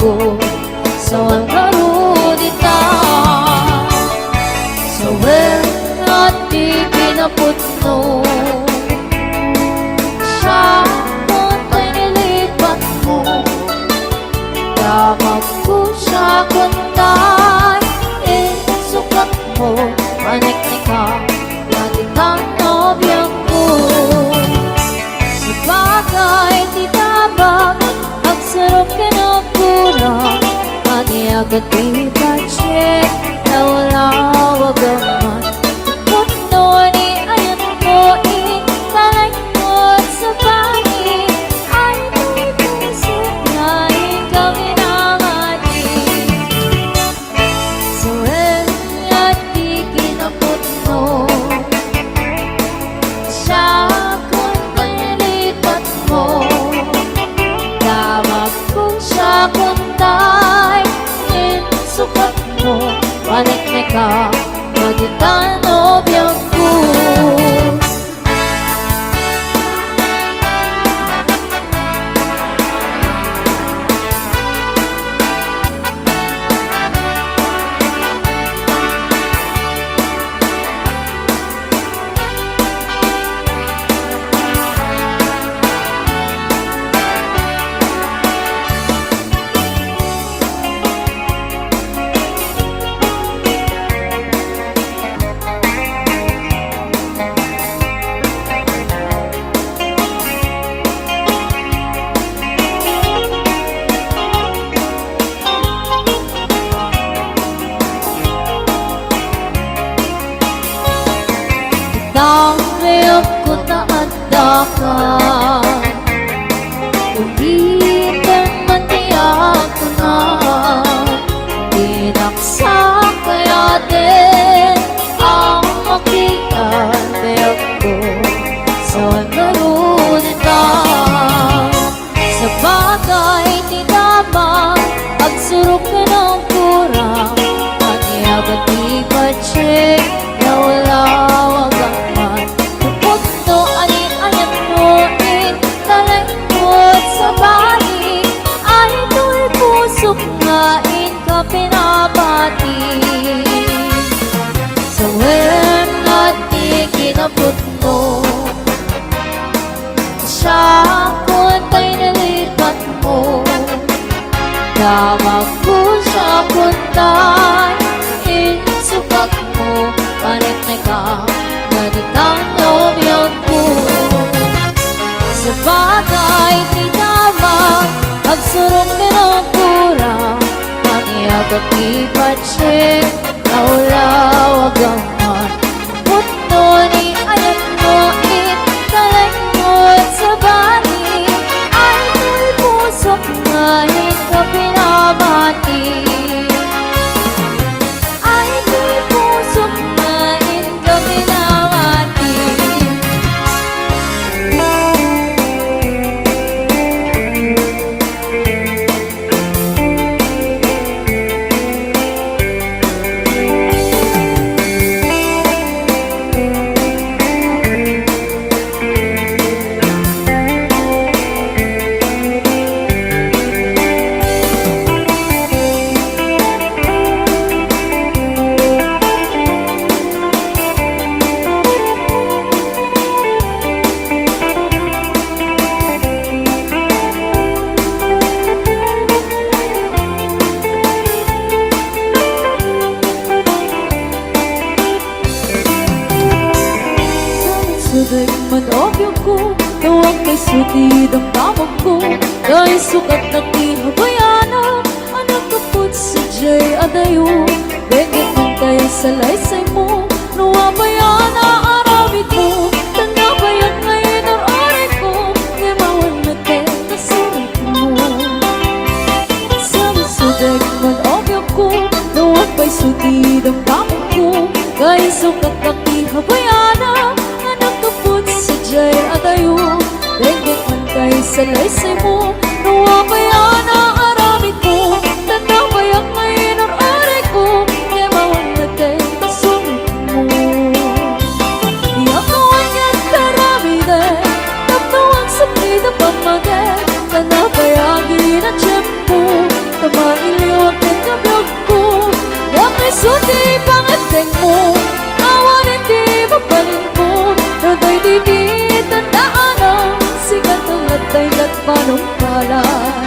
ko sa wangarudita. Sa wen at di pinaputno siya ko'y nilipat mo. Damag ko siya kuntay sukat mo. Manik-nik ka dati kang nobya ko. Sabagay di dabang agsarap ka ng kurang. Mani agad di pa-check na wala wagaman. Puno ni ayan mo italagod sa bahay. Ay may puso na ikaw inangati. Sa wen at di kinaputno siya kung pinilipat mo. Damag kong siya kuntay sukat mo. Manik-nik ka magitan nobya ko. Nang riyok ko naanda ka, ulitin man tiyak ko na. Dinaksa kaya din ang makikan riyok ko sa wangarudita. Sa bagay di damang agsurok ka ng kurang. Mani agad di pa-check na wala wagaman. Puno ani-ayan mo italagod sa bahay. Ay do'y pusok ngain ka pinapati. Sa wen at di kinaputno siya ko'y nilipat mo. Damag ko siya kuntay sukat mo. Manik-nik ka ganit ang nobya ko. Sa bagay di damang agsurok ka ng kurang. Mani agad di pa-check na wala wagaman. Puno ni ayan mo italagod sa bahay. Ay may pusok ngayon ka pinabati. Ay may pusok ngayon ka pinabati. Suday man obyo ko, tawag kay sutid ang tamag ko. Dahil sukat na kihabayana, anak kaput sa jay adayo. Bengit mong tayo sa laysay mo, nawabayana aramid mo. Tanabayan ngayon ang aray ko, ngayon na tayo kasulit mo. Sabi suday man obyo ko, tawag kay sutid ang tamag ko. Dahil sukat na kihabayana, jay adayo. Bengit man tayo sa laysay mo, nawabayana aramid ko. Tanabayan ngayon ang aray ko, ngayon na tayo kasulit mo. Iakawan yan karamide, tapawang sa pida pamagay. Tanabayagin ang tiyempo, iteng mo. Awan hindi mapalimot, Noday di tandaan ang sikat ng latay at panumpalan.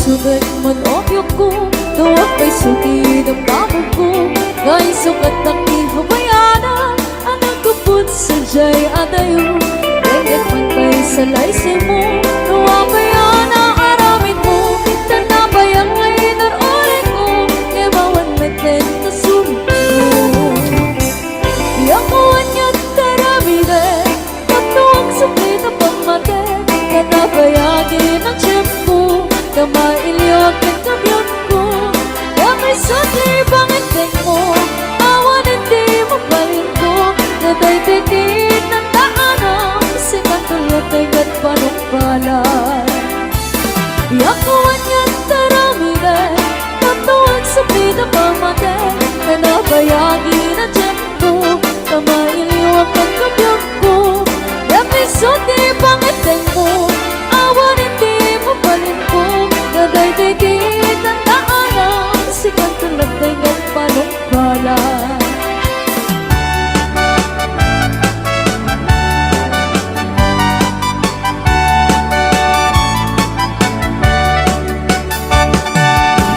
Sugat man obyo ko, tawag kay sugid ang kamog ko. Kay sugat ang ihabayanan, ang nagkupot sa jay adayo. Rengat man kay salaysay mo, tawag kaya na aramid mo. Tanabayang ay naroling ko, ibawan meten na sulit mo. Iyakuan niya taramide, tatuwag suklit na pagmate. Kanabayagin ang tiyempo, kamailiyok at kabyot ko. Damay sutli bangitin mo, awan hindi mabalin ko. Naday tigit ng taanang, sikatulot ay gat panumpalan. Iyakuan niya taramide, tatuwag sa pida pamate. Kanabayagin ang tiyempo, kamailiyok at kabyot ko. Damay sutli bangitin mo, awan hindi mabalin ko. Naday tigit ang taanang, sikat tulad ay ng panumpalan.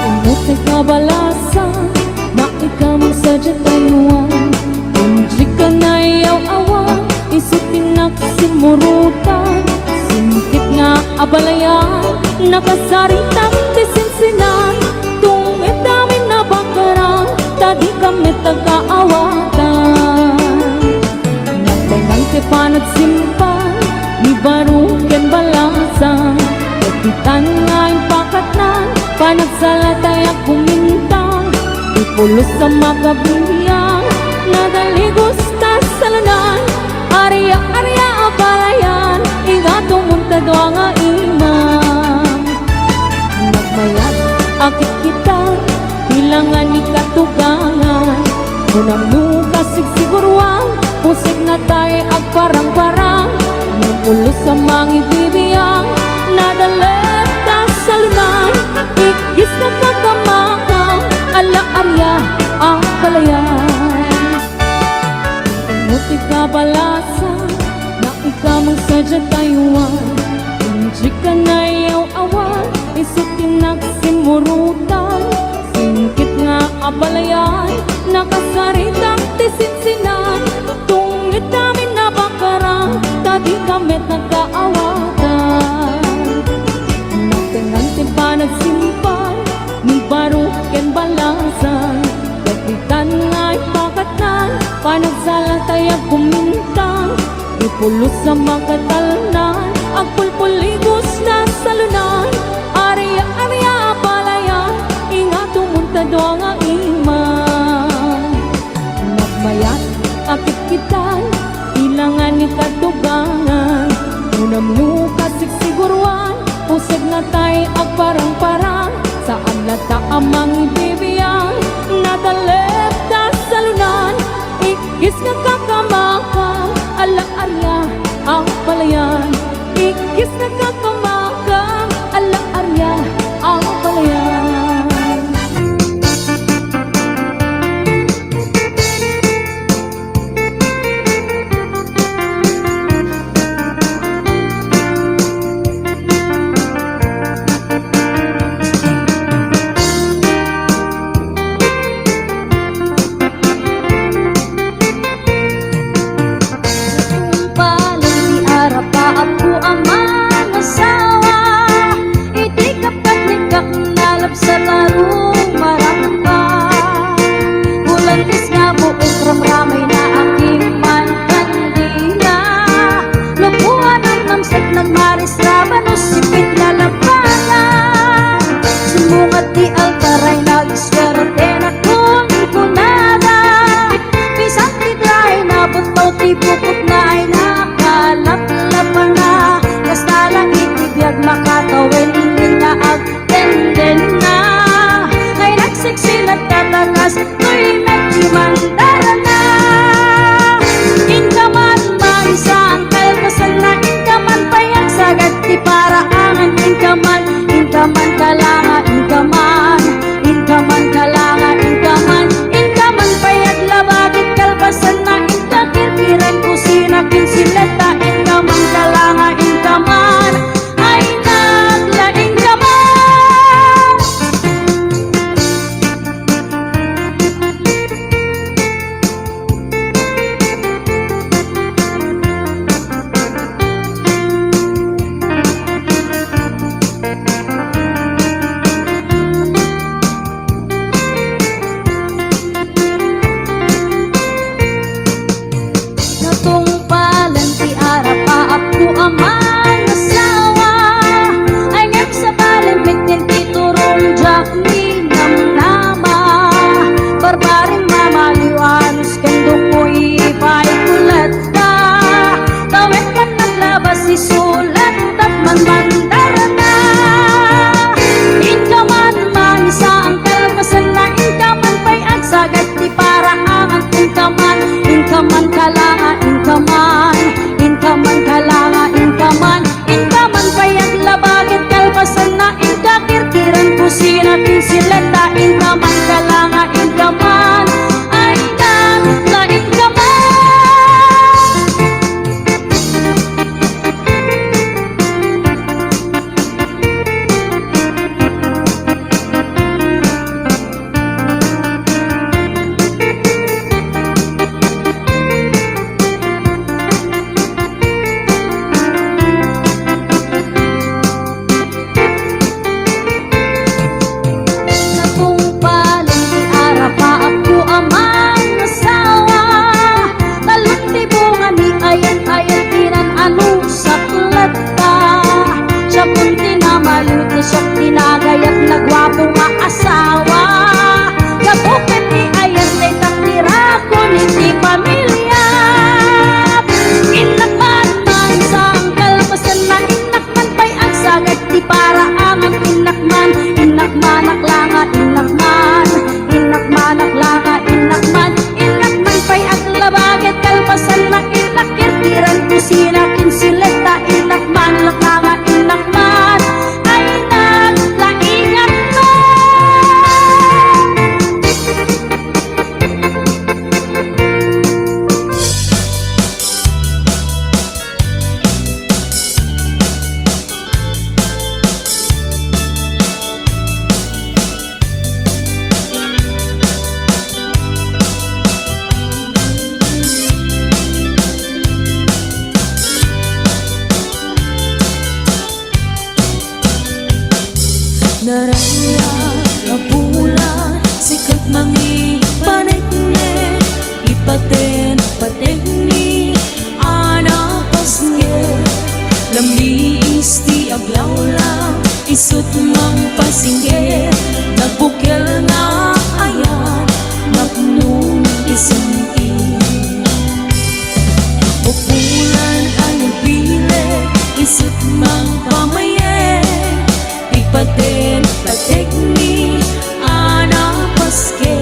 Umutay kabalasan, na ikaw mong sadya tayuan. Hindi ka na iyaw-awan, isutin na kasimurutan. Singgit nga abalayan, nakasaritang tisinsinan. Tungit namin na bakarang, tadi kami tagaawatan. Nagtangang tipan at simpan, ni baruken balasan. Kapitan nga yung pakatnan, panagsalatay at kumintang. Ipulos sa makabiyang, nadaligos ta sa lanan. Arya-arya abalayan, ingatong muntado ang imam. Nagmayat, akit kita, bilangan ni katugangan. Unang luka sigsiguruan, pusik na tayo ag parang-parang. Napulos sa mga ibibiyang, nadalet ta sa lunan. Ikis na kakamakang, ala-arya ang balayan. Umutik ka balasan, na ikaw mong sadya tayuan. Hindi ka na iyaw-awan, isutin na kasimurutan. Singkit nga abalayan, nakasaritang tisinsinan. Tungit namin na bakarang, tadi kamit nagkaawatan. Nagtangang tiba nagsimpan, ni baruken balasan. Kapitan nga'y pakatnan, panagsalatay at kumintang. Ipulos sa makatalanan, ang pulpuligos na salunan. Arya-arya balayan, ingato muntado ang imam. Nagmayat, akit kitan, ilangan ni katugangan. Unam luka sigsiguruan, pusag na tayo ag parang-parang. Saan na taamang ibibiyang, nadalep na salunan. Ikis nga kakamakang, ala-arya ang palayan. Ikis na kakamakang, ala-arya ang palayan. buong ramramay na aking man kandila. Lupuan ang namsat ng Maris Rabanos, sipit lalampagan. Sumungat di altaray nag-swerte na kunada. Pisang titrahe na butaw ti bukot na ay nakalaplapan na. Kasta lang itibiyag makatawin ingin na agtenden na. Ay nagsiksilat tatakas tuy nagsimandara na. Inkaman maisang kalkasan na inkaman payag sagad ti paraangan. Inkaman kalanga inkaman kalanga inkaman payag labagit kalpasan na inkakirkiran kusina kinsileta. Inkaman kalanga inkaman ay naglaing kaman. Natungpalan ti arapaap ko amang asawa. Ay ngem sa balimbit din ti turong jak ni namnama. Barbaring mamaliwanus kendo ko ipay kulat ka. Tawid ka naglabas isulat at manmandara na. Inkaman manisa ang kalpasan na inkaman pay ang sagad ti paraangan. Inkaman kalanga inkaman kalanga inkaman payag labagit kalpasan na inkakirkiran kusina kinsileta. Inkaman kalanga inkaman ay naglaing kaman. Natungpalan ti arapaap ko amang asawa. Talong ti bunga ni ayan tinan ano sa kulata. Siya punti na maluti siya tinagayat nagwapo nga asawa. Kapupit ni ayan day takdira ko hindi pamilya. Inakman man sa ang kalpasan na inakman pay ang sagad ti paraangan. Inakman aklanga inakman pay ang labagit kalpasan na inakirkiran kusina kinsileta. Inakman aklanga inakman ay naglaingat na. Naraya na bulan, sikat mangi panekne, ipaten patekni, anak pasnge, lami isti aglaw lang, isut mang pasingge, nagbukel na ayan, napnong isinti. Upulan ang nagpili, isut mang pamaye, ipaten patekni, anak paske,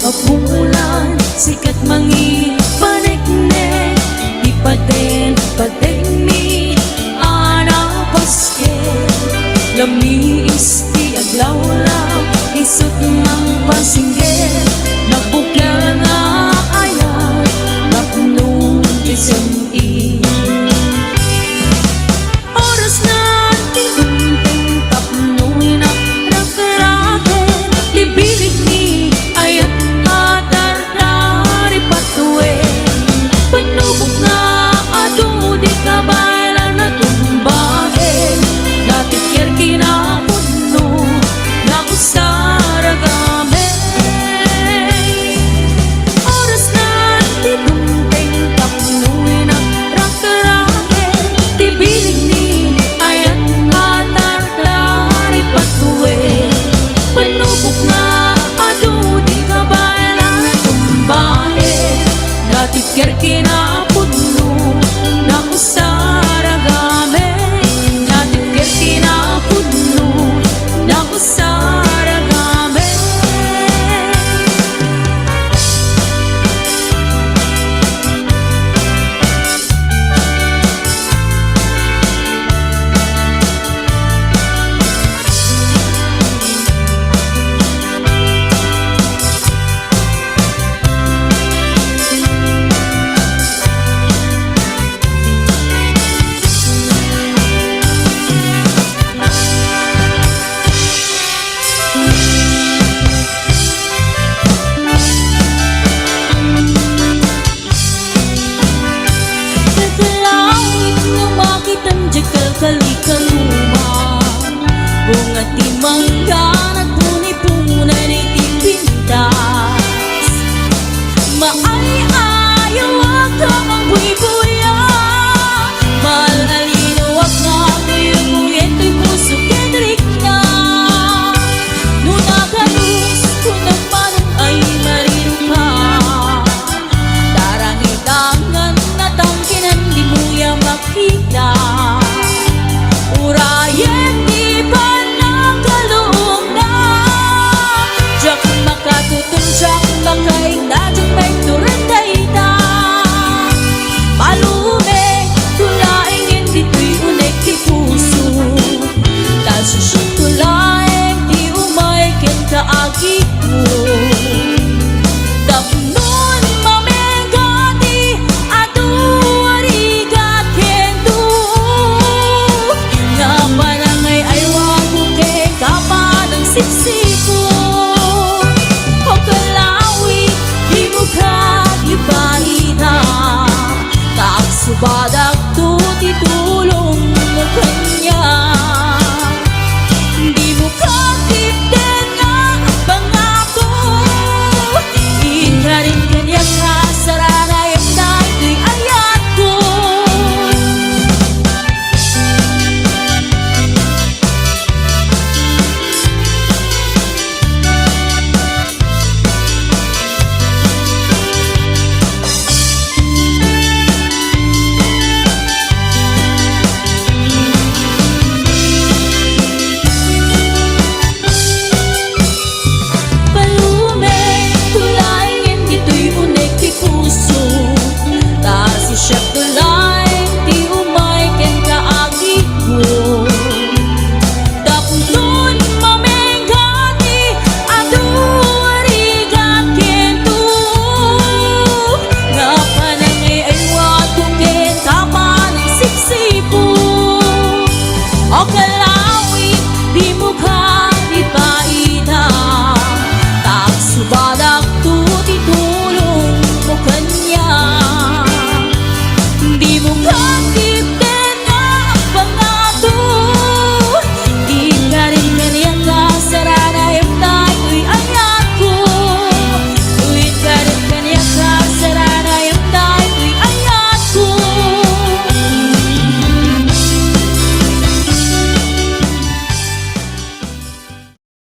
Abulan, sikat mangi panekne Ipaten, patekmi Ana paske Lami isti aglaw-law Isut mang pasinggit Nagbuklaw nga ayaw Napunong isang-i Oras na tinunting tapnoy na rakaraken Libilig ni ayat atar-tari patuwe Panubok nga ado di kabalan na tumbahin Natikir kinapuno na kusaragame Oras na tinunting tapnoy na rakaraken Libilig ni ayat atar-tari patuwe Panubok nga ado di kabalan na tumbahin Natikir kinapuno na kusaragame Natikir kinapuno na kusaragame Sa langit na makitang jagal kalik